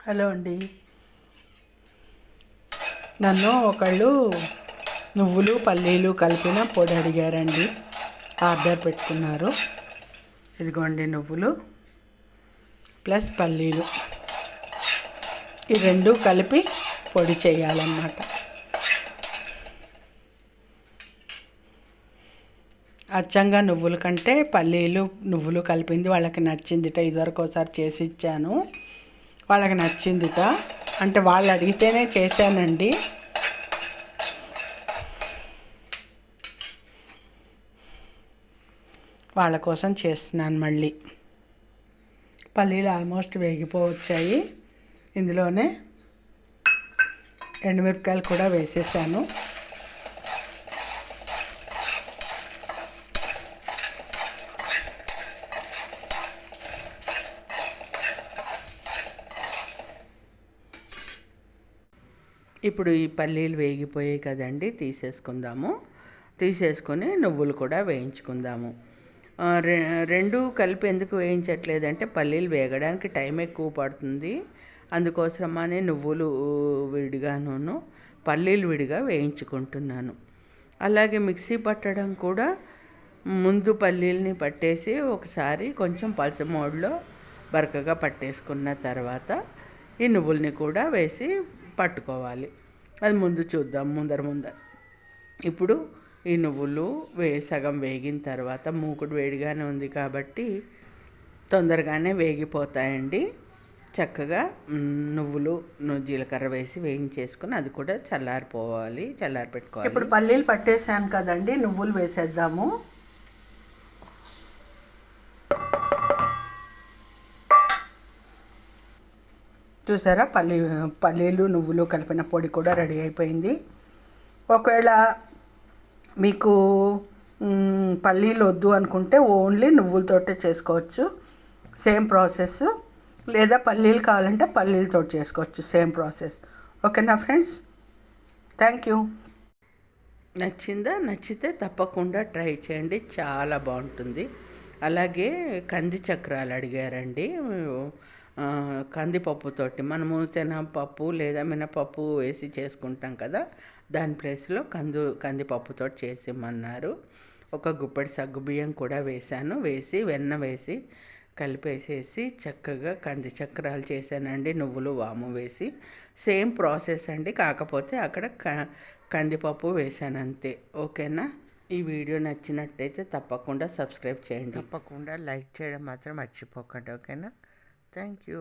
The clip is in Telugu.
హలో అండి. నన్ను ఒకళ్ళు నువ్వులు పల్లీలు కలిపిన పొడి అడిగారండి, ఆర్డర్ పెట్టుకున్నారు. ఇదిగోండి నువ్వులు ప్లస్ పల్లీలు, ఈ రెండు కలిపి పొడి చేయాలన్నమాట. అచ్చంగా నువ్వుల కంటే పల్లీలు నువ్వులు కలిపింది వాళ్ళకి నచ్చిందిట. ఇదివరకు ఒకసారి చేసి ఇచ్చాను, వాళ్ళకి నచ్చిందిట. అంటే వాళ్ళు అడిగితేనే చేశానండి. వాళ్ళ కోసం చేస్తున్నాను. మళ్ళీ పల్లీలు ఆల్మోస్ట్ వేగిపోవచ్చాయి. ఇందులోనే ఎండుమిరపకాయలు కూడా వేసేసాను. ఇప్పుడు ఈ పల్లీలు వేగిపోయాయి కదండి, తీసేసుకొని నువ్వులు కూడా వేయించుకుందాము. రెండు కలిపి ఎందుకు వేయించట్లేదంటే పల్లీలు వేగడానికి టైం ఎక్కువ పడుతుంది. అందుకోసమని నువ్వులు విడిగాను పల్లీలు విడిగా వేయించుకుంటున్నాను. అలాగే మిక్సీ పట్టడం కూడా ముందు పల్లీలని పట్టేసి ఒకసారి కొంచెం పల్చ మోడ్లో బరకగా పట్టేసుకున్న తర్వాత ఈ నువ్వుల్ని కూడా వేసి పట్టుకోవాలి. అది ముందు చూద్దాం ముందర. ఇప్పుడు ఈ నువ్వులు సగం వేగిన తర్వాత, మూకుడు వేడిగానే ఉంది కాబట్టి తొందరగానే వేగిపోతాయండి. చక్కగా నువ్వులు జీలకర్ర వేసి వేయించేసుకొని అది కూడా చల్లారి పెట్టుకోవాలి. ఇప్పుడు పల్లీలు పట్టేసాను కదండి, నువ్వులు వేసేద్దాము. చూసారా, పల్లీలు నువ్వులు కలిపిన పొడి కూడా రెడీ అయిపోయింది. ఒకవేళ మీకు పల్లీలు వద్దు అనుకుంటే ఓన్లీ నువ్వులతోటే చేసుకోవచ్చు, సేమ్ ప్రాసెస్. లేదా పల్లీలు కావాలంటే పల్లీలతో చేసుకోవచ్చు, సేమ్ ప్రాసెస్. ఓకేనా ఫ్రెండ్స్? Thank you. నచ్చితే తప్పకుండా ట్రై చేయండి, చాలా బాగుంటుంది. అలాగే కంది చక్రాలు అడిగారండి. కందిపప్పుతోటి మనము శనగపప్పు లేదా మినపప్పు వేసి చేసుకుంటాం కదా, దాని ప్లేస్లో కందిపప్పుతో చేసిమన్నారు. ఒక గుప్పెడి సగ్గుబియ్యం కూడా వేసి వెన్న వేసి కలిపేసేసి చక్కగా కంది చక్రాలు చేశానండి. నువ్వులు వాము వేసి సేమ్ ప్రాసెస్ అండి, కాకపోతే అక్కడ కందిపప్పు వేసాను అంతే. ఓకేనా? ఈ వీడియో నచ్చినట్టయితే తప్పకుండా సబ్స్క్రైబ్ చేయండి, తప్పకుండా లైక్ చేయడం మాత్రం మర్చిపోకండి. ఓకేనా? Thank you.